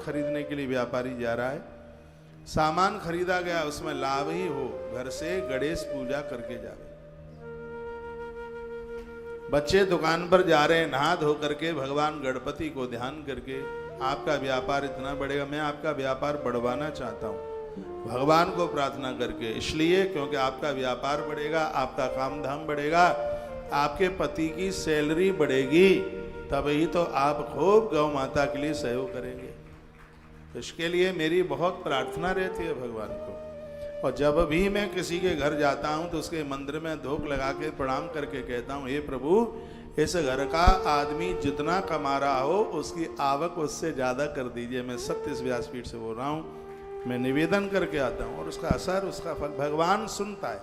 खरीदने के लिए व्यापारी जा रहा है, सामान खरीदा गया उसमें लाभ ही हो, घर से गणेश पूजा करके जावे। बच्चे दुकान पर जा रहे हैं, नहा धो करके भगवान गणपति को ध्यान करके आपका व्यापार इतना बढ़ेगा, मैं आपका व्यापार बढ़वाना चाहता हूँ भगवान को प्रार्थना करके, इसलिए क्योंकि आपका व्यापार बढ़ेगा, आपका काम धाम बढ़ेगा, आपके पति की सैलरी बढ़ेगी, तभी तो आप खूब गौ माता के लिए सहयोग करेंगे। इसके लिए मेरी बहुत प्रार्थना रहती है भगवान को। और जब भी मैं किसी के घर जाता हूं तो उसके मंदिर में धूप लगा के प्रणाम करके कहता हूं, हे प्रभु, इस घर का आदमी जितना कमा रहा हो उसकी आवक उससे ज्यादा कर दीजिए। मैं सत्य इस व्यासपीठ से बोल रहा हूं, मैं निवेदन करके आता हूं, और उसका असर, उसका फल भगवान सुनता है।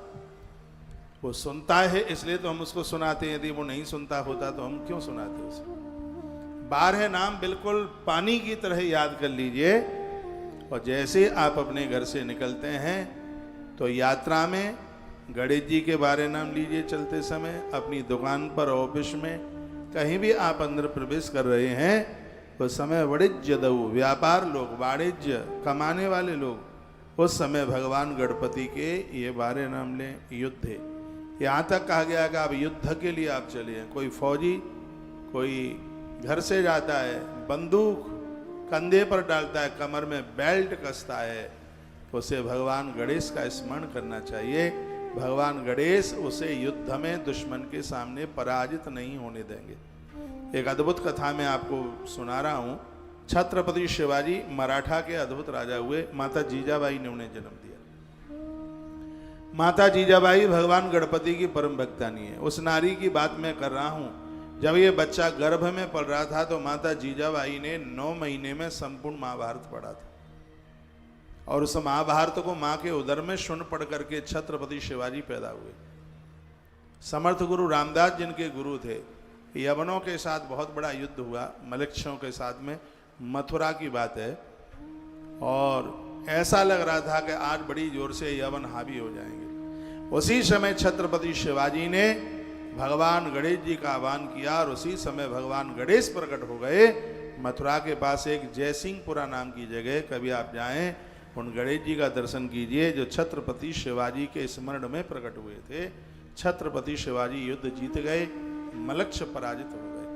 वो सुनता है इसलिए तो हम उसको सुनाते हैं, यदि वो नहीं सुनता होता तो हम क्यों सुनाते उसको। 12 नाम बिल्कुल पानी की तरह याद कर लीजिए, और जैसे आप अपने घर से निकलते हैं तो यात्रा में गणेश जी के 12 नाम लीजिए चलते समय, अपनी दुकान पर, ऑफिस में, कहीं भी आप अंदर प्रवेश कर रहे हैं उस समय वाणिज्य दऊ, व्यापार लोग, वाणिज्य कमाने वाले लोग, उस समय भगवान गणपति के ये 12 नाम लें। युद्ध है, यहाँ तक कहा गया कि आप युद्ध के लिए आप चले हैं। कोई फौजी, कोई घर से जाता है, बंदूक कंधे पर डालता है, कमर में बेल्ट कसता है, उसे भगवान गणेश का स्मरण करना चाहिए। भगवान गणेश उसे युद्ध में दुश्मन के सामने पराजित नहीं होने देंगे। एक अद्भुत कथा मैं आपको सुना रहा हूँ। छत्रपति शिवाजी मराठा के अद्भुत राजा हुए, माता जीजाबाई ने उन्हें जन्म दिया। माता जीजाबाई भगवान गणपति की परम भक्तानी है। उस नारी की बात मैं कर रहा हूँ, जब ये बच्चा गर्भ में पल रहा था तो माता जीजाबाई ने 9 महीने में संपूर्ण महाभारत पढ़ा था, और उस महाभारत को माँ के उदर में सुन पढ़ करके छत्रपति शिवाजी पैदा हुए। समर्थ गुरु रामदास जिनके गुरु थे, यवनों के साथ बहुत बड़ा युद्ध हुआ, मलेच्छों के साथ में, मथुरा की बात है, और ऐसा लग रहा था कि आज बड़ी जोर से यवन हावी हो जाएंगे। उसी समय छत्रपति शिवाजी ने भगवान गणेश जी का आह्वान किया, और उसी समय भगवान गणेश प्रकट हो गए। मथुरा के पास एक जयसिंहपुरा नाम की जगह, कभी आप जाएं उन गणेश जी का दर्शन कीजिए जो छत्रपति शिवाजी के स्मरण में प्रकट हुए थे। छत्रपति शिवाजी युद्ध जीत गए, मलक्ष पराजित हो गए।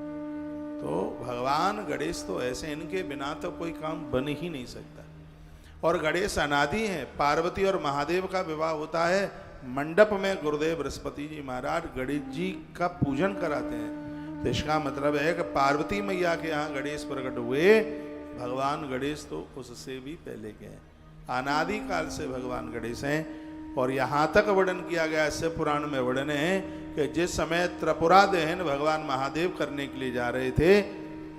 तो भगवान गणेश तो ऐसे, इनके बिना तो कोई काम बन ही नहीं सकता। और गणेश अनादि हैं। पार्वती और महादेव का विवाह होता है मंडप में, गुरुदेव बृहस्पति जी महाराज गणेश जी का पूजन कराते हैं। तो इसका मतलब है कि पार्वती मैया के यहाँ गणेश प्रकट हुए, भगवान गणेश तो उससे भी पहले के हैं, अनादि काल से भगवान गणेश हैं। और यहाँ तक वर्णन किया गया, शिव पुराण में वर्णन है कि जिस समय त्रिपुरा दहन भगवान महादेव करने के लिए जा रहे थे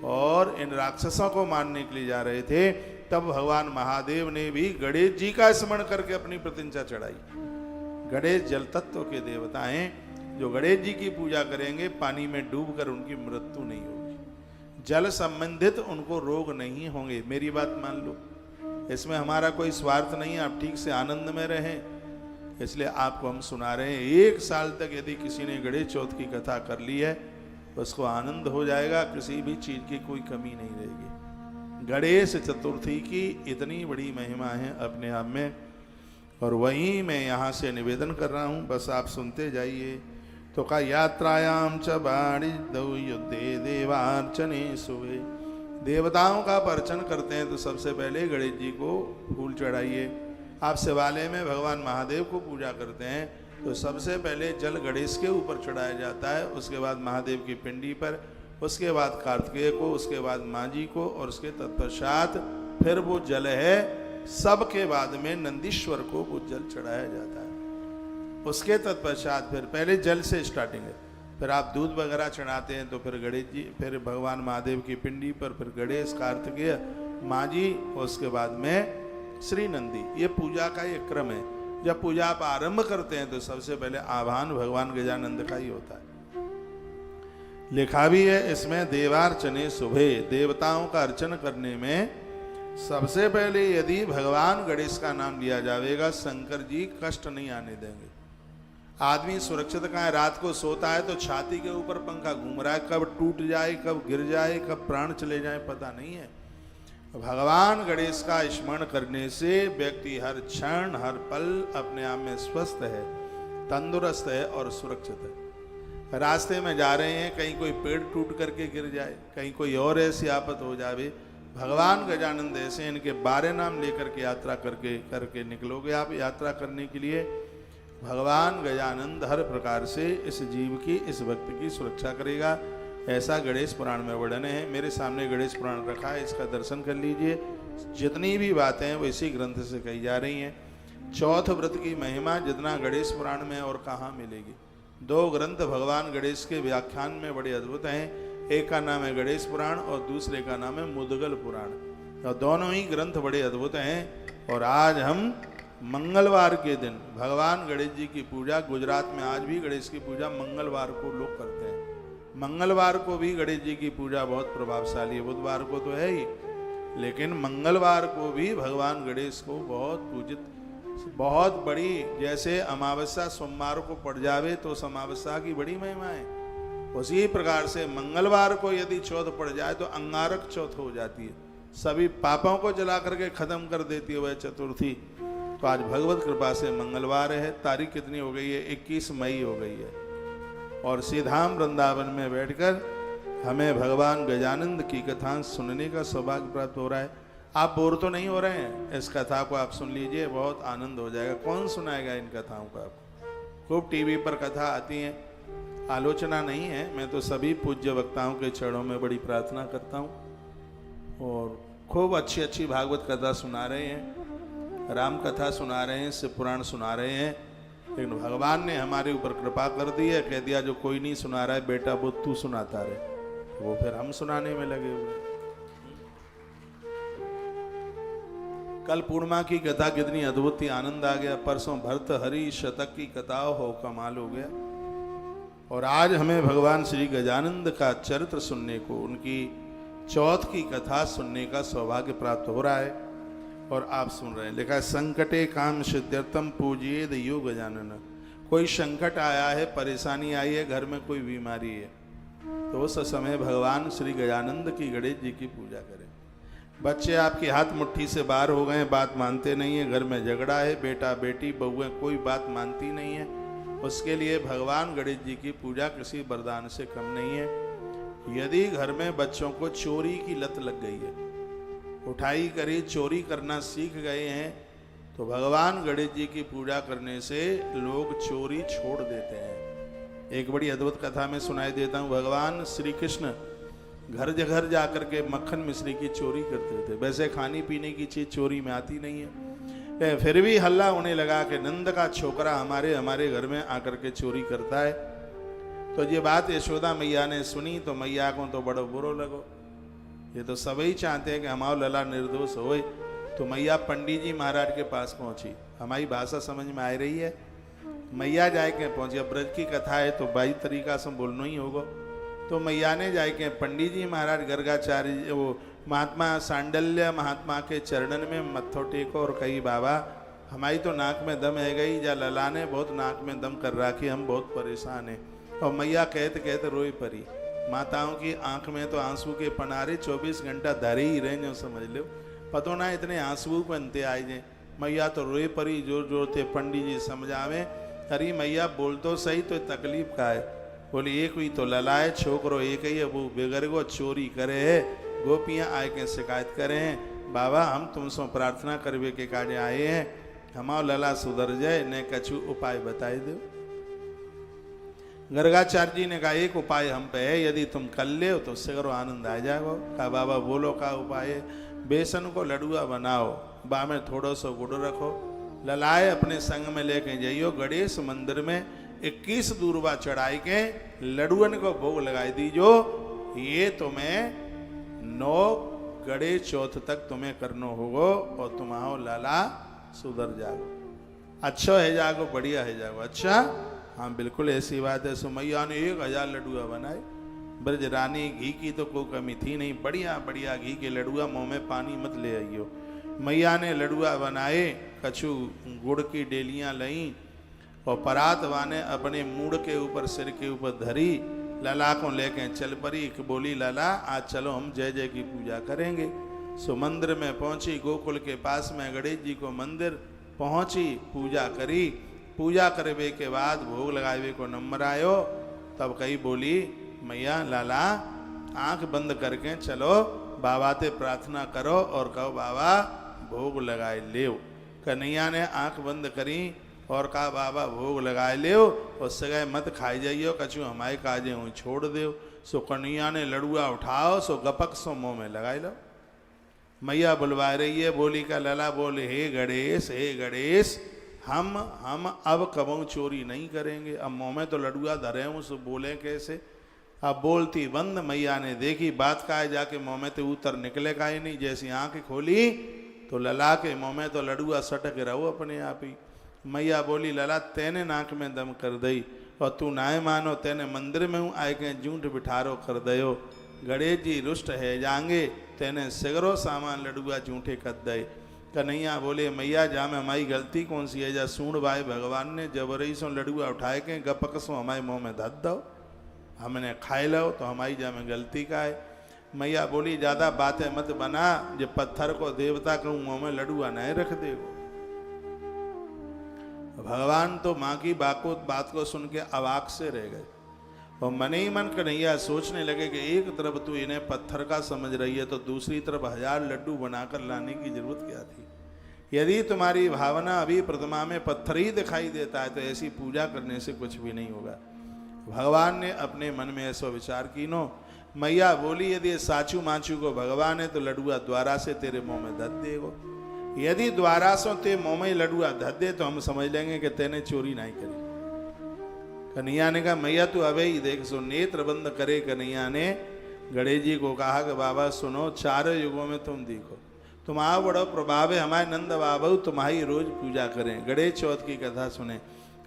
और इन राक्षसों को मारने के लिए जा रहे थे, तब भगवान महादेव ने भी गणेश जी का स्मरण करके अपनी प्रतिष्ठा चढ़ाई। गणेश जल तत्व के देवता हैं, जो गणेश जी की पूजा करेंगे पानी में डूबकर उनकी मृत्यु नहीं होगी, जल संबंधित उनको रोग नहीं होंगे। मेरी बात मान लो, इसमें हमारा कोई स्वार्थ नहीं है, आप ठीक से आनंद में रहें, इसलिए आपको हम सुना रहे हैं। 1 साल तक यदि किसी ने गणेश चौथ की कथा कर ली है, उसको आनंद हो जाएगा, किसी भी चीज की कोई कमी नहीं रहेगी। गणेश चतुर्थी की इतनी बड़ी महिमा है अपने आप में, और वहीं मैं यहाँ से निवेदन कर रहा हूँ, बस आप सुनते जाइए। तो का यात्रायाम च वाणिज्यौ युद्धे देवार्चने सुवे, देवताओं का अर्चन करते हैं तो सबसे पहले गणेश जी को फूल चढ़ाइए। आप शिवालय में भगवान महादेव को पूजा करते हैं तो सबसे पहले जल गणेश के ऊपर चढ़ाया जाता है, उसके बाद महादेव की पिंडी पर, उसके बाद कार्तिकेय को, उसके बाद माँ जी को, और उसके तत्पश्चात फिर वो जल है सबके बाद में नंदीश्वर को वो जल चढ़ाया जाता है। उसके तत्पश्चात फिर पहले जल से स्टार्टिंग है, फिर आप दूध वगैरह चढ़ाते हैं तो फिर गणेश जी, फिर भगवान महादेव की पिंडी पर, फिर गणेश, कार्तिकेय, माँ जी, उसके बाद में श्री नंदी। ये पूजा का ये क्रम है। जब पूजा आप आरंभ करते हैं तो सबसे पहले आह्वान भगवान गजानंद का ही होता है। लिखा भी है इसमें, देवार्चने शुभे, देवताओं का अर्चन करने में सबसे पहले यदि भगवान गणेश का नाम लिया जाएगा, शंकर जी कष्ट नहीं आने देंगे। आदमी सुरक्षित कहाँ है, रात को सोता है तो छाती के ऊपर पंखा घूम रहा है, कब टूट जाए, कब गिर जाए, कब प्राण चले जाए पता नहीं है। भगवान गणेश का स्मरण करने से व्यक्ति हर क्षण हर पल अपने आप में स्वस्थ है, तंदुरुस्त है और सुरक्षित है। रास्ते में जा रहे हैं, कहीं कोई पेड़ टूट करके गिर जाए, कहीं कोई और ऐसी आफत हो जावे, भगवान गजानंद ऐसे इनके 12 नाम लेकर के यात्रा करके निकलोगे आप यात्रा करने के लिए, भगवान गजानंद हर प्रकार से इस जीव की, इस भक्त की सुरक्षा करेगा। ऐसा गणेश पुराण में वर्णन है। मेरे सामने गणेश पुराण रखा है, इसका दर्शन कर लीजिए। जितनी भी बातें हैं वो इसी ग्रंथ से कही जा रही हैं। चौथ व्रत की महिमा जितना गणेश पुराण में और कहाँ मिलेगी। 2 ग्रंथ भगवान गणेश के व्याख्यान में बड़े अद्भुत हैं। एक का नाम है गणेश पुराण और दूसरे का नाम है मुद्गल पुराण, और दोनों ही ग्रंथ बड़े अद्भुत हैं। और आज हम मंगलवार के दिन भगवान गणेश जी की पूजा, गुजरात में आज भी गणेश की पूजा मंगलवार को लोग करते हैं। मंगलवार को भी गणेश जी की पूजा बहुत प्रभावशाली है, बुधवार को तो है ही, लेकिन मंगलवार को भी भगवान गणेश को बहुत पूजित, बहुत बड़ी, जैसे अमावस्या सोमवार को पड़ जावे तो उस अमावस्या की बड़ी महिमा है, उसी प्रकार से मंगलवार को यदि चौथ पड़ जाए तो अंगारक चौथ हो जाती है, सभी पापों को जला करके खत्म कर देती है वह चतुर्थी। तो आज भगवत कृपा से मंगलवार है। तारीख कितनी हो गई है? 21 मई हो गई है। और सीधाम वृंदावन में बैठकर हमें भगवान गजानंद की कथा सुनने का सौभाग्य प्राप्त हो रहा है। आप बोर तो नहीं हो रहे हैं? इस कथा को आप सुन लीजिए, बहुत आनंद हो जाएगा। कौन सुनाएगा इन कथाओं को आपको? खूब टीवी पर कथा आती हैं, आलोचना नहीं है। मैं तो सभी पूज्य वक्ताओं के चरणों में बड़ी प्रार्थना करता हूँ और खूब अच्छी अच्छी भागवत कथा सुना रहे हैं, राम कथा सुना रहे हैं, शिव पुराण सुना रहे हैं। लेकिन भगवान ने हमारे ऊपर कृपा कर दी है, कह दिया जो कोई नहीं सुना रहा है बेटा वो तू सुनाता रहे, वो फिर हम सुनाने में लगे हुए। कल पूर्णिमा की कथा कितनी अद्भुत थी, आनंद आ गया। परसों भरत हरि शतक की कथा हो कमाल हो गया। और आज हमें भगवान श्री गजानंद का चरित्र सुनने को, उनकी चौथ की कथा सुनने का सौभाग्य प्राप्त हो रहा है और आप सुन रहे हैं। लिखा है संकटे काम सिद्ध्यर्थम पूजिए यो गजानन। कोई संकट आया है, परेशानी आई है, घर में कोई बीमारी है, तो उस समय भगवान श्री गजानंद की, गणेश जी की पूजा करें। बच्चे आपकी हाथ मुट्ठी से बाहर हो गए, बात मानते नहीं है, घर में झगड़ा है, बेटा बेटी बहुएं कोई बात मानती नहीं है, उसके लिए भगवान गणेश जी की पूजा किसी वरदान से कम नहीं है। यदि घर में बच्चों को चोरी की लत लग गई है, उठाई करी चोरी करना सीख गए हैं, तो भगवान गणेश जी की पूजा करने से लोग चोरी छोड़ देते हैं। एक बड़ी अद्भुत कथा में सुनाई देता हूँ। भगवान श्री कृष्ण घर घर जाकर के मक्खन मिश्री की चोरी करते थे। वैसे खाने पीने की चीज चोरी में आती नहीं है, फिर भी हल्ला होने लगा कि नंद का छोकरा हमारे घर में आकर के चोरी करता है। तो ये बात यशोदा मैया ने सुनी तो मैया को तो बड़ो बुरो लगो। ये तो सभी चाहते हैं कि हमारा लला निर्दोष होए। तो मैया पंडित जी महाराज के पास पहुंची। हमारी भाषा समझ में आ रही है? मैया जाए के पहुंची। अब ब्रज की कथा है तो बाई तरीका से बोलना ही होगा। तो मैया ने जाए के पंडित जी महाराज गर्गाचार्य, वो महात्मा सांडल्य महात्मा के चरणन में मत्थो टेको और कही बाबा हमारी तो नाक में दम है गई, या लला ने बहुत नाक में दम कर रखी, हम बहुत परेशान हैं। और मैया कहते कहते रोई परी। माताओं की आंख में तो आंसू के पनारे 24 घंटा धरे ही रहे, जो समझ लो पतो ना इतने आंसू को अंते आए जाए। मैया तो रोए परी, जोर जोर थे पंडित जी समझावे। अरे मैया बोल तो सही, तो तकलीफ का है? बोली एक हुई तो ललाए छोकरो एक ही है, वो बेगर को चोरी करे है, गोपियाँ आए के शिकायत करे हैं। बाबा हम तुमसे प्रार्थना करवे के काजे आए हैं, हमारा लला सुधर जाए, ने कछु उपाय बताए दो। गर्गाचार्य जी ने कहा एक उपाय हम पे है, यदि तुम कर ले तो उससे करो आनंद आ जाएगा। कहा बाबा बोलो का उपाय है? बेसन को लडुआ बनाओ, बा में थोड़ा सा गुड़ रखो, ललाए अपने संग में लेके जाइयो, गणेश मंदिर में 21 दूरबा चढ़ाई के लडुअन को भोग लगाई दीजो। ये तुम्हें 9 गणेश चौथ तक तुम्हें करना होगो और तुम्हारो लाला सुधर जागो, अच्छा है जागो, बढ़िया है जागो। अच्छा हाँ बिल्कुल ऐसी बात है। सुमैया ने 1000 लडुआ बनाए। ब्रज रानी घी की तो कोई कमी थी नहीं, बढ़िया बढ़िया घी के लडुआ, मुँह में पानी मत ले आइयो। मैया ने लडुआ बनाए, कछु गुड़ की डेलियाँ लईं और परात वाने अपने मूड के ऊपर, सिर के ऊपर धरी, लला को लेके चल पड़ी। बोली लला आज चलो हम जय जय की पूजा करेंगे। सो मंदिर में पहुंची, गोकुल के पास में गणेश जी को मंदिर पहुंची, पूजा करी। पूजा करवे के बाद भोग लगावे को नंबर आयो, तब कही बोली मैया लाला आंख बंद करके चलो बाबा ते प्रार्थना करो और कहो बाबा भोग लगाए ले। कन्हैया ने आंख बंद करी और कहा बाबा भोग लगाए ले, उससे गए मत खाई जाइयो, कछु हमारे काजे हुई छोड़ दो। सो कन्हैया ने लड़ुआ उठाओ, सो गपक सो मुँह में लगाए लो। मैया बुलवा रही है, बोली का लला बोले हे गणेश हम अब कबू चोरी नहीं करेंगे। अब मुँह में तो लड़ुआ धरे हूँ, सो बोले कैसे। अब बोलती बंद। मैया ने देखी बात का है, जाके मुँह में तो उतर निकले का ही नहीं। जैसी आंख खोली तो लला के मुँह में तो लड़ुआ सटक रहो अपने आप ही। मैया बोली लला तेने नाक में दम कर दई और तू नाय मानो, तेने मंदिर में हूँ आए के जूठ बिठारो कर दयो। गणेश जी रुष्ट है जाएंगे, तेने सिगरो सामान लड़ुआ जूठे कर दे। कन्हैया बोले मैया जा में हमारी गलती कौन सी है, जा सूढ़ भाई भगवान ने जबरई सो लड़ुआ उठाए के गपक सो हमारे मुँह में धत दो, हमने खाए लो तो हमारी जा में गलती का है। मैया बोली ज़्यादा बातें मत बना, जो पत्थर को देवता कहूँ मुँह में लड़ुआ नहीं रख देगो। भगवान तो माँ की बात को सुन के अवाक से रह गए और मन ही मन कन्हैया सोचने लगे कि एक तरफ तू इन्हें पत्थर का समझ रही है तो दूसरी तरफ 1000 लड्डू बनाकर लाने की जरूरत क्या थी। यदि तुम्हारी भावना अभी प्रतिमा में पत्थर ही दिखाई देता है तो ऐसी पूजा करने से कुछ भी नहीं होगा। भगवान ने अपने मन में ऐसा विचार की नो। मैया बोली यदि साचू माचू को भगवान है तो लड्डुआ द्वारा से तेरे मुंह में धत देगो। यदि द्वारा सो ते मुंह में लड्डुआ धत दे तो हम समझ लेंगे कि तेने चोरी नहीं करी। कन्हैया ने कहा मैया तू अबे ही देख। सो नेत्र बंद करे कन्हैया ने गणेश जी को कहा कि बाबा सुनो, 4 युगों में तुम देखो, तुम्हारा बड़ा प्रभाव है, हमारे नंद बाबू तुम्हारी रोज पूजा करें, गणेश चौथ की कथा सुने।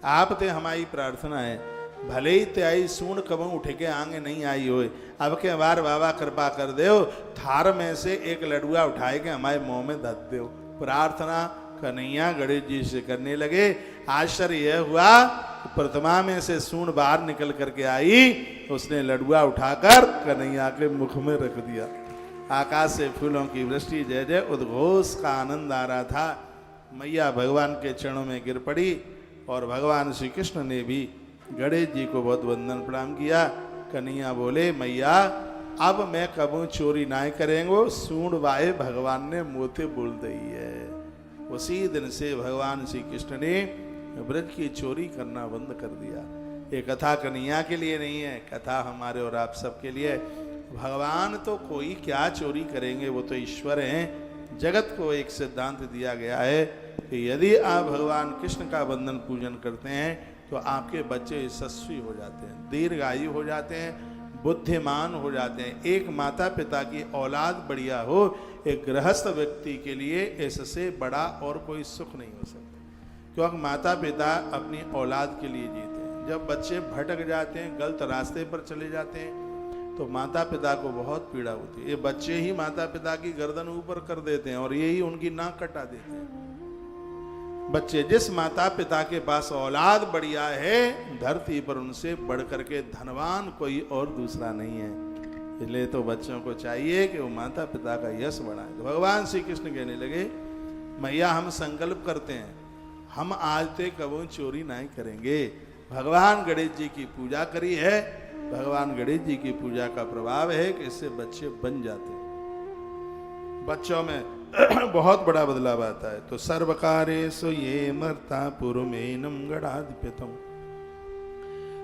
आप ते हमारी प्रार्थना है, भले ही ते आई सूण कबू उठ के आगे नहीं आई होए, अब के बार बाबा कृपा कर दो, थार में से एक लडुआ उठाए के हमारे मुंह में धत दो। प्रार्थना कन्हैया गणेश जी से करने लगे। आश्चर्य यह हुआ प्रतिमा में से सूंड बाहर निकल करके आई, उसने लडुआ उठाकर कन्हैया के मुख में रख दिया। आकाश से फूलों की वृष्टि, जय जय उद्घोष का आनंद आ रहा था। मैया भगवान के चरणों में गिर पड़ी और भगवान श्री कृष्ण ने भी गणेश जी को बहुत वंदन प्रणाम किया। कन्हैया बोले मैया अब मैं कबू चोरी ना करेंगो, सूंड वाए भगवान ने मोते बोल दी है। उसी दिन से भगवान श्री कृष्ण ने ब्रज की चोरी करना बंद कर दिया। ये कथा कन्हैया के लिए नहीं है, कथा हमारे और आप सबके लिए। भगवान तो कोई क्या चोरी करेंगे, वो तो ईश्वर हैं। जगत को एक सिद्धांत दिया गया है कि यदि आप भगवान कृष्ण का वंदन पूजन करते हैं तो आपके बच्चे यशस्वी हो जाते हैं, दीर्घायु हो जाते हैं, बुद्धिमान हो जाते हैं। एक माता पिता की औलाद बढ़िया हो, एक गृहस्थ व्यक्ति के लिए इससे बड़ा और कोई सुख नहीं हो सकता, क्योंकि माता पिता अपनी औलाद के लिए जीते हैं। जब बच्चे भटक जाते हैं, गलत रास्ते पर चले जाते हैं, तो माता पिता को बहुत पीड़ा होती है। ये बच्चे ही माता पिता की गर्दन ऊपर कर देते हैं और यही उनकी नाक कटा देते हैं। बच्चे जिस माता पिता के पास औलाद बढ़िया है, धरती पर उनसे बढ़ करके धनवान कोई और दूसरा नहीं है। इसलिए तो बच्चों को चाहिए कि वो माता पिता का यश बढ़ाए। तो भगवान श्री कृष्ण कहने लगे मैया हम संकल्प करते हैं, हम आज ते कबू चोरी नहीं करेंगे। भगवान गणेश जी की पूजा करी है, भगवान गणेश जी की पूजा का प्रभाव है कि इससे बच्चे बन जाते हैं। बच्चों में बहुत बड़ा बदलाव आता है। तो सर्वकारेषु ये मर्ता पुरुमेनम गणाधिपतम।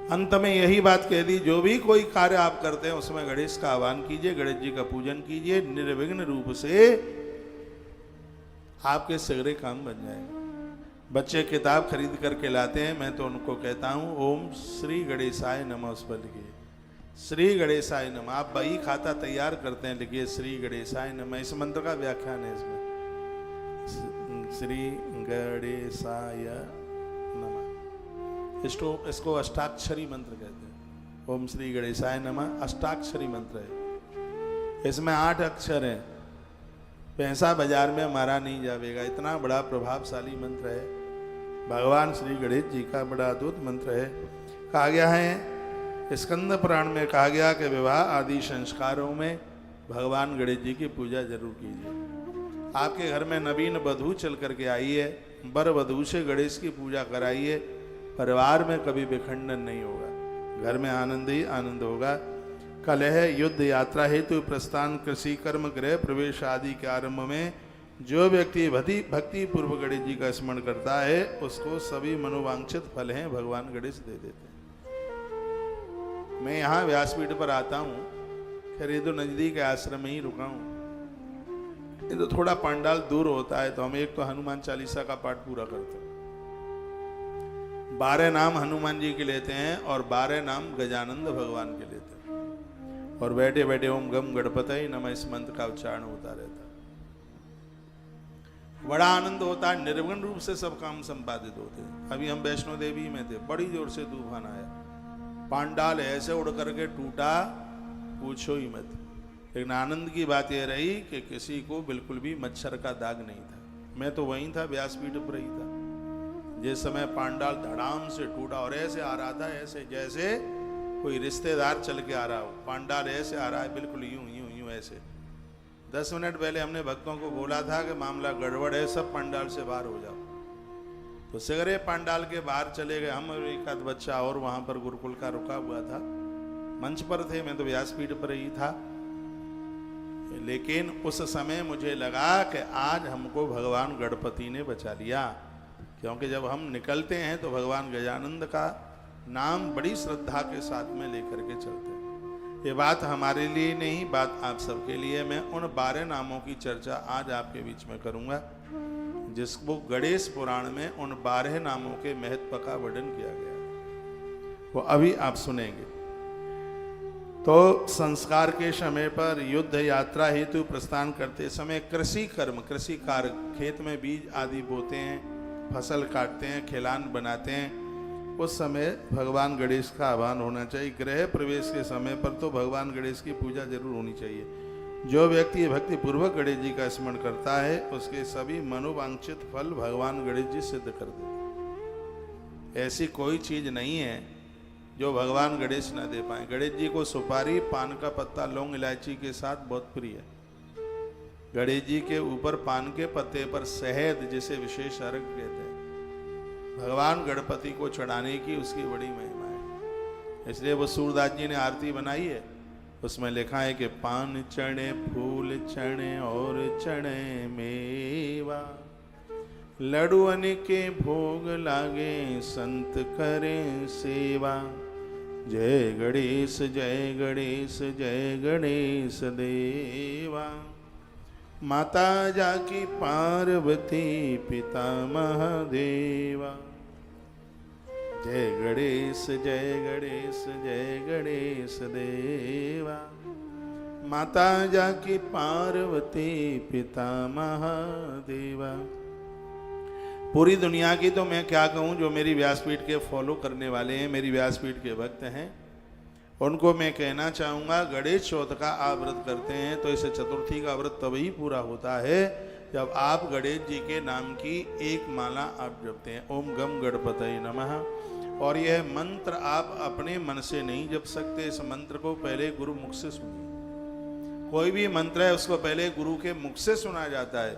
अंत में यही बात कह दी, जो भी कोई कार्य आप करते हैं उसमें गणेश का आह्वान कीजिए, गणेश जी का पूजन कीजिए, निर्विघ्न रूप से आपके सगरे काम बन जाएगा। बच्चे किताब खरीद करके लाते हैं, मैं तो उनको कहता हूँ ओम श्री गणेशाय नमः उस पर लिखिए, श्री गणेशाय नमः। आप बही खाता तैयार करते हैं, लिखिए श्री गणेशाय नमः। इस मंत्र का व्याख्यान है इसमें, श्री गणेशाय नमः। इसको अष्टाक्षरी मंत्र कहते हैं। ओम श्री गणेशाय नमः अष्टाक्षरी मंत्र है। इसमें 8 अक्षर हैं, पैसा बाजार में मारा नहीं जाएगा, इतना बड़ा प्रभावशाली मंत्र है। भगवान श्री गणेश जी का बड़ा अद्भुत मंत्र है। कहा गया है स्कंद पुराण में, कहा गया कि विवाह आदि संस्कारों में भगवान गणेश जी की पूजा जरूर कीजिए। आपके घर में नवीन वधू चल करके आई है, वर वधू से गणेश की पूजा कराइए, परिवार में कभी विखंडन नहीं होगा, घर में आनंद ही आनंद होगा। कलह, युद्ध, यात्रा हेतु प्रस्थान, कृषि, कर्म, गृह प्रवेश आदि के आरंभ में जो व्यक्ति भक्ति पूर्व गणेश जी का स्मरण करता है उसको सभी मनोवांछित फल हैं भगवान गणेश दे देते हैं। मैं यहाँ व्यासपीठ पर आता हूँ, खैर ये तो नजदीक आश्रम में ही रुका हूँ, ये तो थोड़ा पंडाल दूर होता है, तो हम एक तो हनुमान चालीसा का पाठ पूरा करते हैं, 12 नाम हनुमान जी के लेते हैं और 12 नाम गजानंद भगवान के लेते हैं, और बैठे बैठे ओम गम गणपतये नमः इस मंत्र का उच्चारण होता रहता है। बड़ा आनंद होता है, निर्विघ्न रूप से सब काम संपादित होते हैं। अभी हम वैष्णो देवी में थे, बड़ी जोर से तूफान आया, पांडाल ऐसे उड़ करके टूटा, पूछो ही मत। लेकिन आनंद की बात यह रही कि किसी को बिल्कुल भी मच्छर का दाग नहीं था। मैं तो वहीं था, व्यासपीठ पर ही था जिस समय पांडाल धड़ाम से टूटा, और ऐसे आ रहा था ऐसे जैसे कोई रिश्तेदार चल के आ रहा हो। पांडाल ऐसे आ रहा है, बिल्कुल यूं यूं यूं ऐसे। 10 मिनट पहले हमने भक्तों को बोला था कि मामला गड़बड़ है, सब पंडाल से बाहर हो जाओ, तो सगरे पंडाल के बाहर चले गए। हम और एक आध बच्चा और वहां पर गुरुकुल का रुका हुआ था, मंच पर थे, मैं तो व्यासपीठ पर ही था। लेकिन उस समय मुझे लगा कि आज हमको भगवान गणपति ने बचा लिया, क्योंकि जब हम निकलते हैं तो भगवान गजानंद का नाम बड़ी श्रद्धा के साथ में लेकर के चलते हैं। ये बात हमारे लिए नहीं, बात आप सबके लिए। मैं उन 12 नामों की चर्चा आज आपके बीच में करूंगा जिसको गणेश पुराण में उन 12 नामों के महत्व का वर्णन किया गया, वो अभी आप सुनेंगे। तो संस्कार के समय पर, युद्ध यात्रा हेतु प्रस्थान करते समय, कृषि कर्म, कृषि कार्य, खेत में बीज आदि बोते हैं, फसल काटते हैं, खिलान बनाते हैं, उस समय भगवान गणेश का आह्वान होना चाहिए। गृह प्रवेश के समय पर तो भगवान गणेश की पूजा जरूर होनी चाहिए। जो व्यक्ति भक्ति पूर्वक गणेश जी का स्मरण करता है उसके सभी मनोवांछित फल भगवान गणेश जी सिद्ध कर देते। ऐसी कोई चीज नहीं है जो भगवान गणेश न दे पाए। गणेश जी को सुपारी, पान का पत्ता, लौंग, इलायची के साथ बहुत प्रिय है। गणेश जी के ऊपर पान के पत्ते पर शहद, जिसे विशेष अर्घ कहते हैं, भगवान गणपति को चढ़ाने की उसकी बड़ी महिमा है। इसलिए वो सूरदास जी ने आरती बनाई है, उसमें लिखा है कि पान चढ़े, फूल चढ़े और चढ़े मेवा, लड्डुअन के भोग लागे, संत करें सेवा। जय गणेश जय गणेश जय गणेश देवा। माता जाकी पार्वती पिता महादेवा। जय गणेश जय गणेश जय गणेश देवा। माता जाकी पार्वती पिता महादेवा। पूरी दुनिया की तो मैं क्या कहूँ, जो मेरी व्यासपीठ के फॉलो करने वाले हैं, मेरी व्यासपीठ के भक्त हैं, उनको मैं कहना चाहूँगा, गणेश चौथ का आप व्रत करते हैं तो इस चतुर्थी का व्रत तभी पूरा होता है जब आप गणेश जी के नाम की एक माला आप जपते हैं, ओम गम गणपतये नमः। और यह मंत्र आप अपने मन से नहीं जप सकते, इस मंत्र को पहले गुरु मुख से सुनिए। कोई भी मंत्र है उसको पहले गुरु के मुख से सुना जाता है,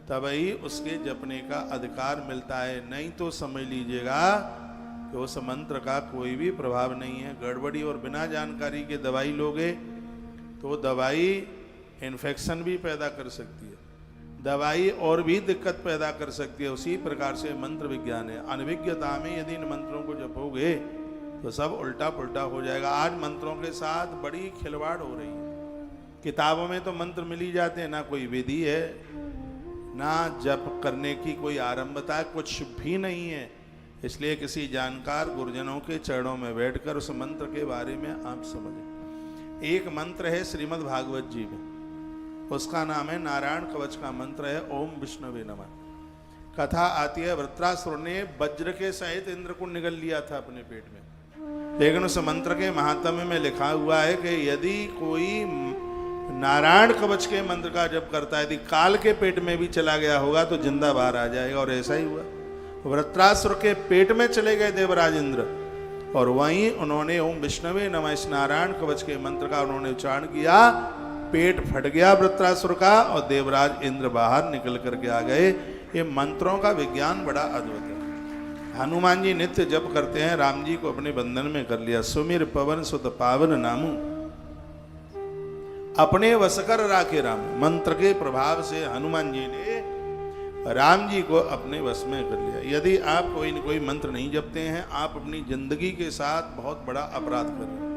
तभी उसके जपने का अधिकार मिलता है। नहीं तो समझ लीजिएगा कि उस मंत्र का कोई भी प्रभाव नहीं है। गड़बड़ी और बिना जानकारी के दवाई लोगे तो दवाई इन्फेक्शन भी पैदा कर सकती है, दवाई और भी दिक्कत पैदा कर सकती है। उसी प्रकार से मंत्र विज्ञान है। अनभिज्ञता में यदि इन मंत्रों को जपोगे तो सब उल्टा पुल्टा हो जाएगा। आज मंत्रों के साथ बड़ी खिलवाड़ हो रही है। किताबों में तो मंत्र मिल ही जाते हैं, ना कोई विधि है, ना जप करने की कोई आरंभता, कुछ भी नहीं है। इसलिए किसी जानकार गुरुजनों के चरणों में बैठकर उस मंत्र के बारे में आप समझें। एक मंत्र है श्रीमद् भागवत जी में, उसका नाम है नारायण कवच का मंत्र है ओम विष्णवे नमः। कथा आती है वृत्रासुर ने वज्र के सहित इंद्र को निगल लिया था अपने पेट में, लेकिन उस मंत्र के महात्म्य में लिखा हुआ है कि यदि कोई नारायण कवच के मंत्र का जप करता है, यदि काल के पेट में भी चला गया होगा तो जिंदा बाहर आ जाएगा। और ऐसा ही हुआ, वृत्रासुर के पेट में चले गए देवराज इंद्र, और वहीं उन्होंने ओम विष्णवे नमः इस नारायण कवच के मंत्र का उन्होंने उच्चारण किया, पेट फट गया वृत्रासुर का और देवराज इंद्र बाहर निकल करके आ गए। ये मंत्रों का विज्ञान बड़ा अद्भुत है। हनुमान जी नित्य जप करते हैं, राम जी को अपने बंधन में कर लिया। सुमिर पवन सुत पावन नामू, अपने वश कर राखे राम। मंत्र के प्रभाव से हनुमान जी ने राम जी को अपने वश में कर लिया। यदि आप कोई न कोई मंत्र नहीं जपते हैं, आप अपनी जिंदगी के साथ बहुत बड़ा अपराध कर रहे हैं।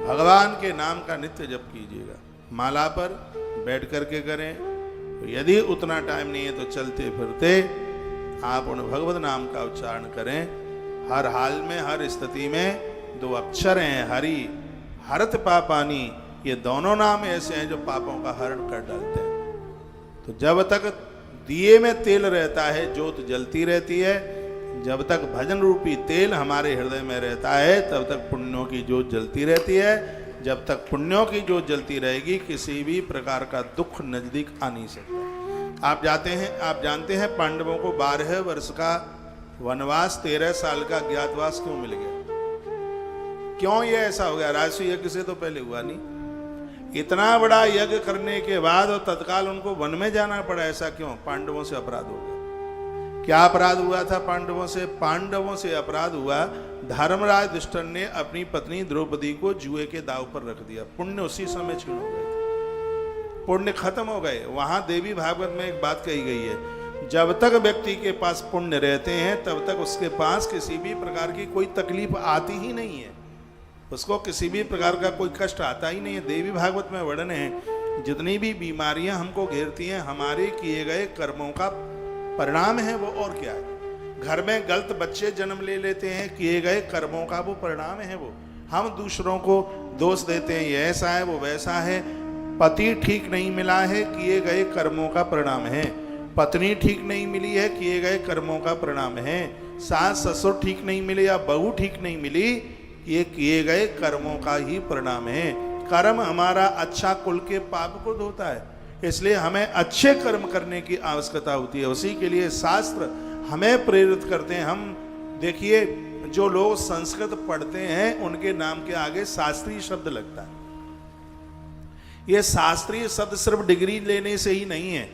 भगवान के नाम का नित्य जप कीजिएगा, माला पर बैठ करके करें। तो यदि उतना टाइम नहीं है तो चलते फिरते आप उन भगवत नाम का उच्चारण करें। हर हाल में, हर स्थिति में 2 अक्षर हैं, हरि हरत पापानी। ये दोनों नाम ऐसे हैं जो पापों का हरण कर डालते हैं। तो जब तक दिए में तेल रहता है, ज्योत जलती रहती है। जब तक भजन रूपी तेल हमारे हृदय में रहता है, तब तक पुण्यों की ज्योत जलती रहती है। जब तक पुण्यों की ज्योत जलती रहेगी, किसी भी प्रकार का दुख नजदीक आ नहीं सकता। आप जानते हैं पांडवों को 12 वर्ष का वनवास, 13 साल का ज्ञातवास क्यों मिल गया? क्यों ये ऐसा हो गया? राजसूय यज्ञ से तो पहले हुआ नहीं। इतना बड़ा यज्ञ करने के बाद और तत्काल उनको वन में जाना पड़ा, ऐसा क्यों? पांडवों से अपराध हो गया। क्या अपराध हुआ था पांडवों से? पांडवों से अपराध हुआ, धर्मराज दुष्टन ने अपनी पत्नी द्रौपदी को जुए के दांव पर रख दिया। पुण्य उसी समय छीन हो गए थे, पुण्य खत्म हो गए। वहां देवी भागवत में एक बात कही गई है, जब तक व्यक्ति के पास पुण्य रहते हैं तब तक उसके पास किसी भी प्रकार की कोई तकलीफ आती ही नहीं है, उसको किसी भी प्रकार का कोई कष्ट आता ही नहीं है। देवी भागवत में वर्णन है, जितनी भी बीमारियां हमको घेरती हैं हमारे किए गए कर्मों का परिणाम है वो, और क्या है। घर में गलत बच्चे जन्म ले लेते हैं, किए गए कर्मों का वो परिणाम है वो। हम दूसरों को दोष देते हैं, ये ऐसा है वो वैसा है। पति ठीक नहीं मिला है, किए गए कर्मों का परिणाम है। पत्नी ठीक नहीं मिली है, किए गए कर्मों का परिणाम है। सास ससुर ठीक नहीं मिले या बहू ठीक नहीं मिली, ये किए गए कर्मों का ही परिणाम है। कर्म हमारा अच्छा कुल के पाप को धोता है, इसलिए हमें अच्छे कर्म करने की आवश्यकता होती है। उसी के लिए शास्त्र हमें प्रेरित करते हैं। हम देखिए, जो लोग संस्कृत पढ़ते हैं उनके नाम के आगे शास्त्रीय शब्द लगता है। ये शास्त्रीय शब्द सिर्फ डिग्री लेने से ही नहीं है।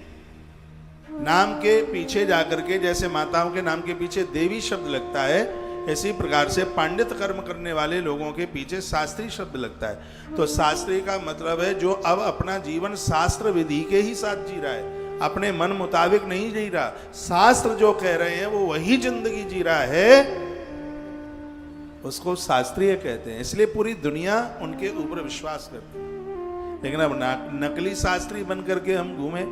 नाम के पीछे जाकर के, जैसे माताओं के नाम के पीछे देवी शब्द लगता है, इसी प्रकार से पांडित कर्म करने वाले लोगों के पीछे शास्त्रीय शब्द लगता है। तो शास्त्रीय का मतलब है जो अब अपना जीवन शास्त्र विधि के ही साथ जी रहा है, अपने मन मुताबिक नहीं जी रहा। शास्त्र जो कह रहे हैं वो वही जिंदगी जी रहा है, उसको शास्त्रीय कहते हैं। इसलिए पूरी दुनिया उनके ऊपर विश्वास करती है। लेकिन अब नकली शास्त्री बन करके हम घूमें,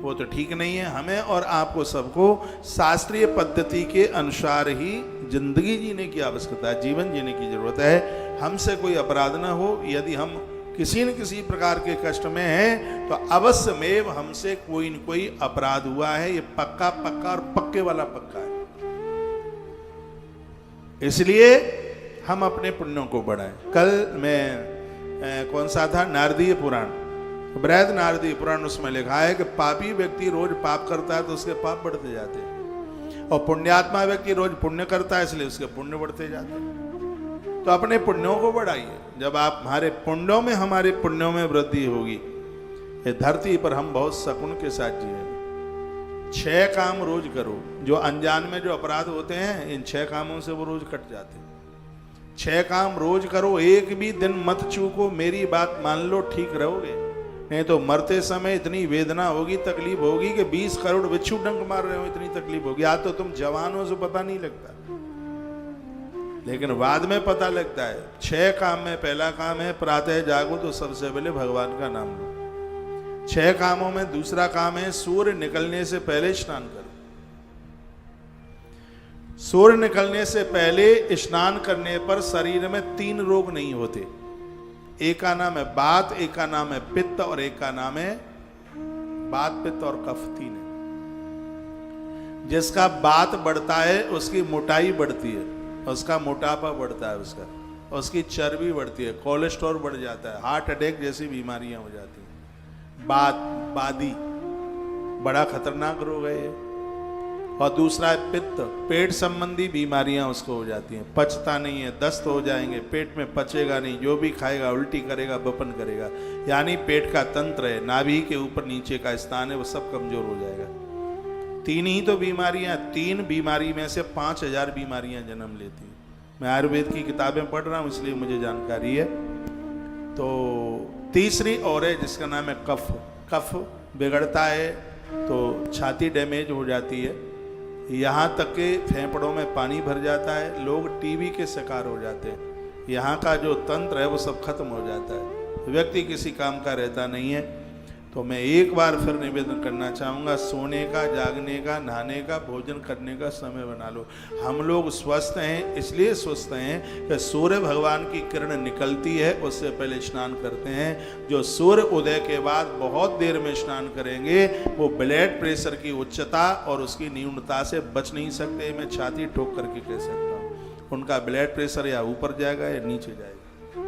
वो तो ठीक नहीं है। हमें और आपको सबको शास्त्रीय पद्धति के अनुसार ही जिंदगी जीने की आवश्यकता है, जीवन जीने की जरूरत है। हमसे कोई अपराध ना हो। यदि हम किसी न किसी प्रकार के कष्ट में हैं तो अवश्य में हमसे कोई न कोई अपराध हुआ है। ये पक्का पक्का और पक्के वाला पक्का है। इसलिए हम अपने पुण्यों को बढ़ाएं। कल मैं कौन सा था, नारदीय पुराण, बृहद नारदीय पुराण, उसमें लिखा है कि पापी व्यक्ति रोज पाप करता है तो उसके पाप बढ़ते जाते हैं, और पुण्यात्मा व्यक्ति रोज पुण्य करता है इसलिए उसके पुण्य बढ़ते जाते हैं। तो अपने पुण्यों को बढ़ाइए। जब आप हमारे पुण्यों में वृद्धि होगी, ये धरती पर हम बहुत सुकून के साथ जिएंगे। 6 काम रोज करो। जो अनजान में जो अपराध होते हैं, इन 6 कामों से वो रोज कट जाते हैं। 6 काम रोज करो, एक भी दिन मत चूको। मेरी बात मान लो, ठीक रहोगे। नहीं तो मरते समय इतनी वेदना होगी, तकलीफ होगी कि 20 करोड़ बिच्छू डंक मार रहे हो, इतनी तकलीफ होगी। आज तो तुम जवान हो तो पता नहीं लगता, लेकिन बाद में पता लगता है। 6 काम में पहला काम है प्रातः जागो तो सबसे पहले भगवान का नाम लो। 6 कामों में दूसरा काम है सूर्य निकलने से पहले स्नान करो। सूर्य निकलने से पहले स्नान करने पर शरीर में 3 रोग नहीं होते। एक का नाम है बात, एक का नाम है पित्त, और एक का नाम है बात, पित्त और कफ। 3 है। जिसका बात बढ़ता है उसकी मोटाई बढ़ती है, उसका मोटापा बढ़ता है, उसकी चर्बी बढ़ती है, कोलेस्ट्रॉल बढ़ जाता है, हार्ट अटैक जैसी बीमारियां हो जाती हैं। बादी बड़ा खतरनाक रोग है ये। और दूसरा है पित्त, पेट संबंधी बीमारियां उसको हो जाती हैं, पचता नहीं है, दस्त हो जाएंगे, पेट में पचेगा नहीं, जो भी खाएगा उल्टी करेगा, बपन करेगा, यानी पेट का तंत्र है, नाभि के ऊपर नीचे का स्थान है, वो सब कमजोर हो जाएगा। 3 ही तो बीमारियां, 3 बीमारी में से 5000 बीमारियां जन्म लेती हैं। मैं आयुर्वेद की किताबें पढ़ रहा हूँ इसलिए मुझे जानकारी है। तो तीसरी और है जिसका नाम है कफ। कफ बिगड़ता है तो छाती डैमेज हो जाती है, यहाँ तक कि फेफड़ों में पानी भर जाता है, लोग टीबी के शिकार हो जाते हैं, यहाँ का जो तंत्र है वो सब खत्म हो जाता है, व्यक्ति किसी काम का रहता नहीं है। तो मैं एक बार फिर निवेदन करना चाहूँगा, सोने का, जागने का, नहाने का, भोजन करने का समय बना लो। हम लोग स्वस्थ हैं, इसलिए स्वस्थ हैं कि सूर्य भगवान की किरण निकलती है, उससे पहले स्नान करते हैं। जो सूर्य उदय के बाद बहुत देर में स्नान करेंगे वो ब्लड प्रेशर की उच्चता और उसकी न्यूनता से बच नहीं सकते। मैं छाती ठोक करके कह सकता हूँ, उनका ब्लड प्रेशर या ऊपर जाएगा या नीचे जाएगा,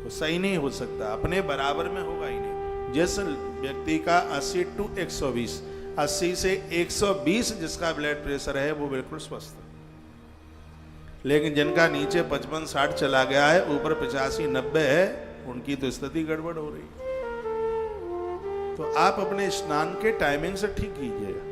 वो सही नहीं हो सकता, अपने बराबर में होगा ही नहीं। जिस व्यक्ति का 80 to 120, 80 से 120 जिसका ब्लड प्रेशर है वो बिल्कुल स्वस्थ है, लेकिन जिनका नीचे 55-60 चला गया है, ऊपर 85-90 है, उनकी तो स्थिति गड़बड़ हो रही है। तो आप अपने स्नान के टाइमिंग से ठीक कीजिएगा।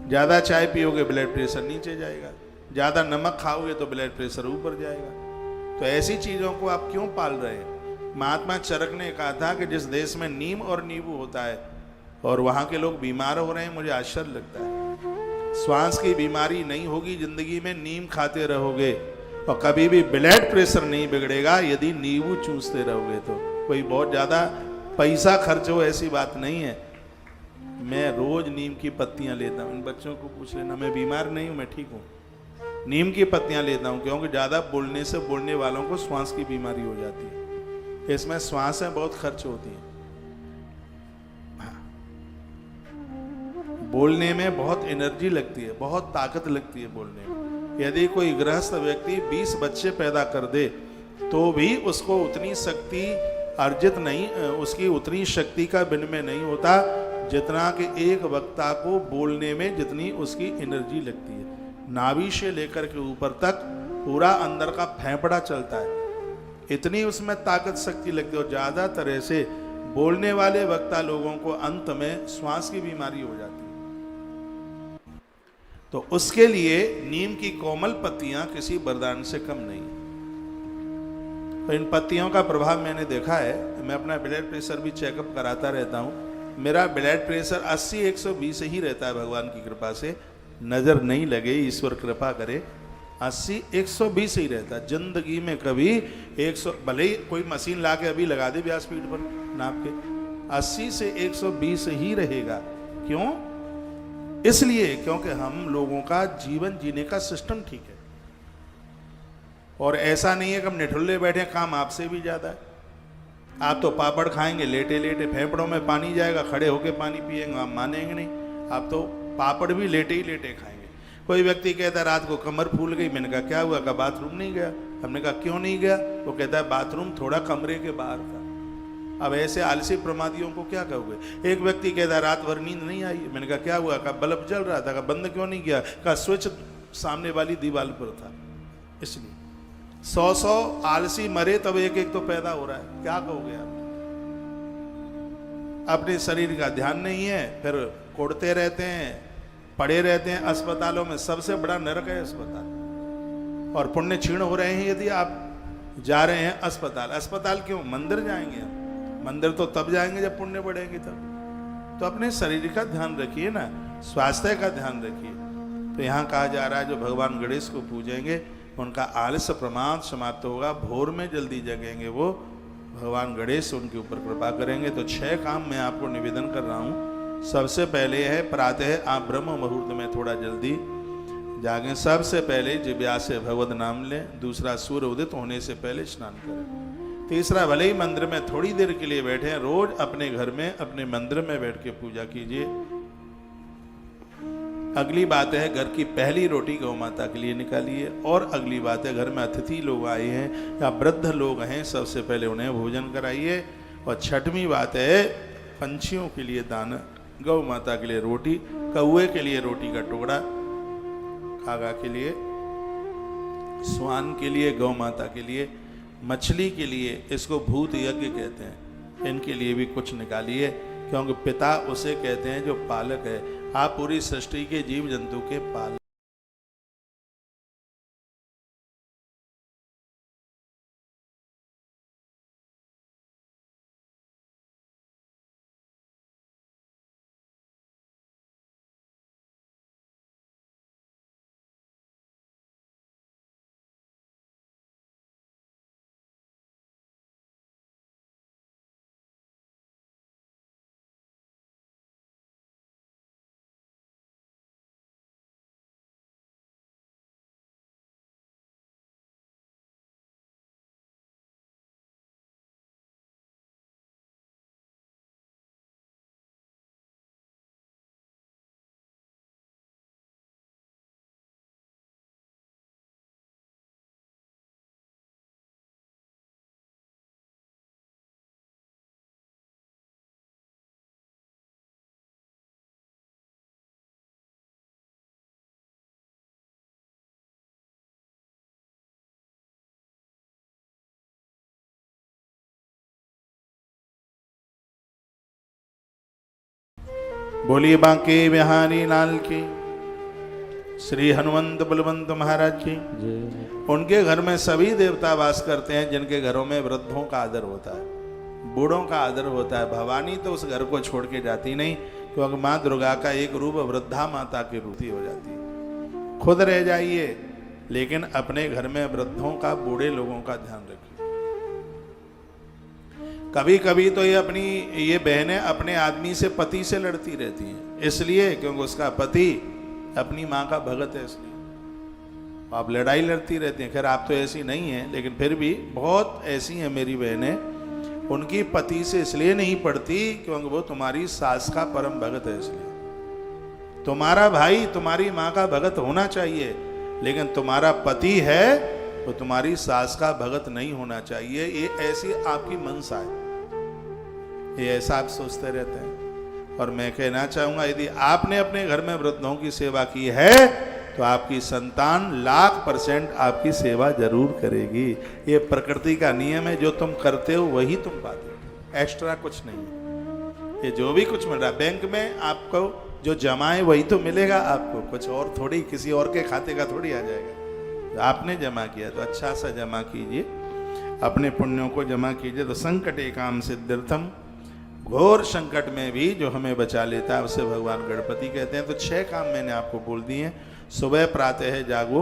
ज्यादा चाय पियोगे ब्लड प्रेशर नीचे जाएगा, ज्यादा नमक खाओगे तो ब्लड प्रेशर ऊपर जाएगा। तो ऐसी चीजों को आप क्यों पाल रहे हैं? महात्मा चरक ने कहा था कि जिस देश में नीम और नींबू होता है और वहाँ के लोग बीमार हो रहे हैं, मुझे आश्चर्य लगता है। श्वास की बीमारी नहीं होगी जिंदगी में, नीम खाते रहोगे, और कभी भी ब्लड प्रेशर नहीं बिगड़ेगा यदि नींबू चूसते रहोगे। तो कोई बहुत ज़्यादा पैसा खर्च हो ऐसी बात नहीं है। मैं रोज नीम की पत्तियाँ लेता हूँ, इन बच्चों को पूछ लेना, मैं बीमार नहीं हूँ, मैं ठीक हूँ। नीम की पत्तियाँ लेता हूँ क्योंकि ज़्यादा बोलने से बोलने वालों को श्वास की बीमारी हो जाती है, इसमें श्वासें बहुत खर्च होती हैं। बोलने में बहुत एनर्जी लगती है, बहुत ताकत लगती है बोलने में। यदि कोई गृहस्थ व्यक्ति 20 बच्चे पैदा कर दे तो भी उसको उतनी शक्ति अर्जित नहीं, उसकी उतनी शक्ति का विनिमय नहीं होता जितना कि एक वक्ता को बोलने में जितनी उसकी एनर्जी लगती है। नाभि से लेकर के ऊपर तक पूरा अंदर का फेफड़ा चलता है, इतनी उसमें ताकत शक्ति लगती है। और ज़्यादा तरह से बोलने वाले वक्ता लोगों को अंत में श्वास की बीमारी हो जाती है। तो उसके लिए नीम की कोमल पत्तियां किसी वरदान से कम नहीं। तो इन पत्तियों का प्रभाव मैंने देखा है। मैं अपना ब्लड प्रेशर भी चेकअप कराता रहता हूँ, मेरा ब्लड प्रेशर 80-120 ही रहता है, भगवान की कृपा से। नज़र नहीं लगे, ईश्वर कृपा करे, 80-120 ही रहता है। जिंदगी में कभी 100, भले ही कोई मशीन ला के अभी लगा दे व्यासपीठ पर नाप के, 80 से 120 ही रहेगा। क्यों? इसलिए क्योंकि हम लोगों का जीवन जीने का सिस्टम ठीक है। और ऐसा नहीं है कि हम निठुल्ले बैठे, काम आपसे भी ज़्यादा है। आप तो पापड़ खाएंगे लेटे लेटे, फेफड़ों में पानी जाएगा, खड़े होके पानी पिएंगे, आप मानेंगे नहीं। आप तो पापड़ भी लेटे ही लेटे खाएंगे। कोई व्यक्ति कहता है रात को कमर फूल गई, मैंने कहा क्या हुआ? का बाथरूम नहीं गया। हमने कहा क्यों नहीं गया? वो कहता है बाथरूम थोड़ा कमरे के बाहर था। अब ऐसे आलसी प्रमादियों को क्या कहोगे? एक व्यक्ति कहता है रात भर नींद नहीं आई, मैंने कहा क्या हुआ? का बल्ब जल रहा था। का बंद क्यों नहीं किया? का स्विच सामने वाली दीवार पर था। इसलिए 100 आलसी मरे तब एक एक तो पैदा हो रहा है। क्या कहोगे आप? अपने शरीर का ध्यान नहीं है, फिर कोड़ते रहते हैं, पड़े रहते हैं। अस्पतालों में सबसे बड़ा नरक है अस्पताल। और पुण्य क्षीण हो रहे हैं यदि आप जा रहे हैं अस्पताल। अस्पताल क्यों? मंदिर जाएंगे हम। मंदिर तो तब जाएंगे जब पुण्य बढ़ेंगे तब। तो अपने शरीर का ध्यान रखिए ना, स्वास्थ्य का ध्यान रखिए। तो यहाँ कहा जा रहा है जो भगवान गणेश को पूजेंगे उनका आलस्य प्रमाद समाप्त होगा, भोर में जल्दी जगेंगे वो, भगवान गणेश उनके ऊपर कृपा करेंगे। तो 6 काम मैं आपको निवेदन कर रहा हूँ। सबसे पहले है प्रातः आप ब्रह्म मुहूर्त में थोड़ा जल्दी जागें। सबसे पहले जिब्या से भगवत नाम लें। दूसरा सूर्य उदित होने से पहले स्नान करें। तीसरा भले ही मंदिर में थोड़ी देर के लिए बैठे, रोज अपने घर में अपने मंदिर में बैठ के पूजा कीजिए। अगली बात है घर की पहली रोटी गौ माता के लिए निकालिए। और अगली बात है घर में अतिथि लोग आए हैं या वृद्ध लोग हैं, सबसे पहले उन्हें भोजन कराइए। और छठवीं बात है पंछियों के लिए दाना, गौ माता के लिए रोटी। कौए के लिए रोटी का टुकड़ा, कागा के लिए, स्वान के लिए, गौ माता के लिए, मछली के लिए, इसको भूत यज्ञ कहते हैं, इनके लिए भी कुछ निकालिए, क्योंकि पिता उसे कहते हैं जो पालक है। आप पूरी सृष्टि के जीव जंतु के पालक। बोलिए बांके बिहारी लाल की, श्री हनुमंत बलवंत महाराज की। उनके घर में सभी देवता वास करते हैं जिनके घरों में वृद्धों का आदर होता है, बूढ़ों का आदर होता है। भवानी तो उस घर को छोड़ के जाती नहीं, क्योंकि माँ दुर्गा का एक रूप वृद्धा माता की रूपी हो जाती है। खुद रह जाइए, लेकिन अपने घर में वृद्धों का, बूढ़े लोगों का ध्यान रखिए। कभी कभी तो ये बहनें अपने आदमी से, पति से लड़ती रहती हैं, इसलिए क्योंकि उसका पति अपनी माँ का भगत है, इसलिए आप लड़ाई लड़ती रहती हैं। खैर आप तो ऐसी नहीं हैं, लेकिन फिर भी बहुत ऐसी हैं मेरी बहनें, उनकी पति से इसलिए नहीं पड़ती क्योंकि वो तुम्हारी सास का परम भगत है। इसलिए तुम्हारा भाई तुम्हारी माँ का भगत होना चाहिए, लेकिन तुम्हारा पति है वो तुम्हारी सास का भगत नहीं होना चाहिए। ये ऐसी आपकी मनसा है, ये ऐसा आप सोचते रहते हैं। और मैं कहना चाहूंगा, यदि आपने अपने घर में वृद्धों की सेवा की है तो आपकी संतान 100% आपकी सेवा जरूर करेगी। ये प्रकृति का नियम है, जो तुम करते हो वही तुम पाते हो, एक्स्ट्रा कुछ नहीं है। ये जो भी कुछ मिल रहा है बैंक में, आपको जो जमा है वही तो मिलेगा आपको, कुछ और थोड़ी किसी और के खाते का थोड़ी आ जाएगा। आपने जमा किया तो अच्छा सा जमा कीजिए, अपने पुण्यों को जमा कीजिए। तो संकट एकाम सिद्ध्यर्थम, घोर संकट में भी जो हमें बचा लेता है उसे भगवान गणपति कहते हैं। तो 6 काम मैंने आपको बोल दिए। सुबह प्रातः है जागो,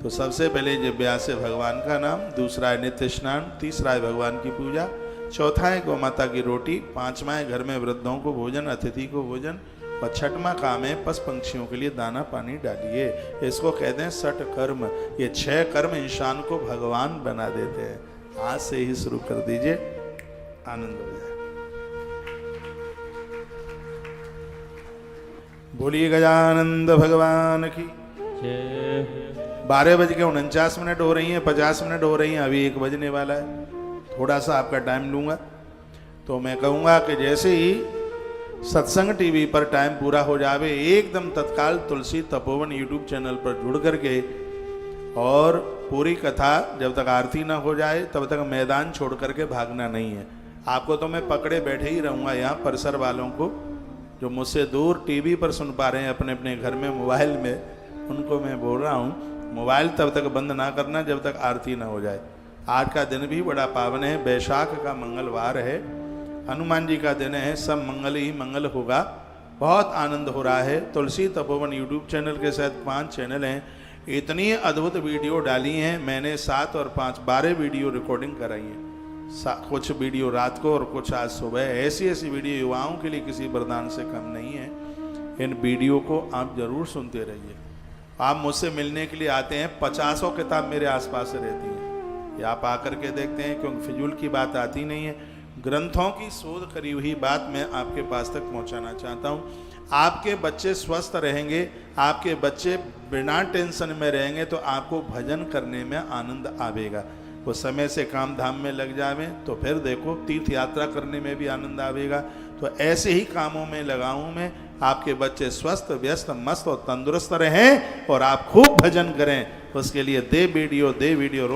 तो सबसे पहले जिज्ञास है भगवान का नाम, दूसरा है नित्य स्नान, तीसरा है भगवान की पूजा, चौथा है गौ माता की रोटी, पांचवा है घर में वृद्धों को भोजन, अतिथि को भोजन, और छठवां काम है पशु पंक्षियों के लिए दाना पानी डालिए। इसको कहते हैं 6 कर्म। ये 6 कर्म इंसान को भगवान बना देते हैं। आज से ही शुरू कर दीजिए, आनंद हो जाए। बोलिए गजानंद भगवान की। 12:49 हो रही हैं, 50 मिनट हो रही हैं, अभी 1 बजने वाला है। थोड़ा सा आपका टाइम लूंगा। तो मैं कहूँगा कि जैसे ही सत्संग टीवी पर टाइम पूरा हो जावे, एकदम तत्काल तुलसी तपोवन यूट्यूब चैनल पर जुड़ करके, और पूरी कथा जब तक आरती ना हो जाए तब तक मैदान छोड़ करके भागना नहीं है। आपको तो मैं पकड़े बैठे ही रहूँगा यहाँ, परिसर वालों को जो मुझसे दूर टीवी पर सुन पा रहे हैं अपने अपने घर में मोबाइल में, उनको मैं बोल रहा हूँ मोबाइल तब तक बंद ना करना जब तक आरती ना हो जाए। आज का दिन भी बड़ा पावन है, बैसाख का मंगलवार है, हनुमान जी का दिन है, सब मंगल ही मंगल होगा। बहुत आनंद हो रहा है। तुलसी तपोवन यूट्यूब चैनल के साथ 5 चैनल हैं, इतनी अद्भुत वीडियो डाली हैं मैंने, 7 और 5 12 वीडियो रिकॉर्डिंग कराई है। कुछ वीडियो रात को और कुछ आज सुबह। ऐसी ऐसी वीडियो युवाओं के लिए किसी वरदान से कम नहीं है। इन वीडियो को आप जरूर सुनते रहिए। आप मुझसे मिलने के लिए आते हैं, 50 किताब मेरे आसपास रहती हैं, या आप आकर के देखते हैं, क्योंकि फिजूल की बात आती नहीं है। ग्रंथों की शोध करी हुई बात मैं आपके पास तक पहुंचाना चाहता हूं। आपके बच्चे स्वस्थ रहेंगे, आपके बच्चे बिना टेंशन में रहेंगे, तो आपको भजन करने में आनंद आवेगा। वो समय से काम धाम में लग जावे तो फिर देखो तीर्थ यात्रा करने में भी आनंद आवेगा। तो ऐसे ही कामों में लगाऊं मैं, आपके बच्चे स्वस्थ व्यस्त मस्त और तंदुरुस्त रहें और आप खूब भजन करें। उसके लिए दे वीडियो रोज वीडियो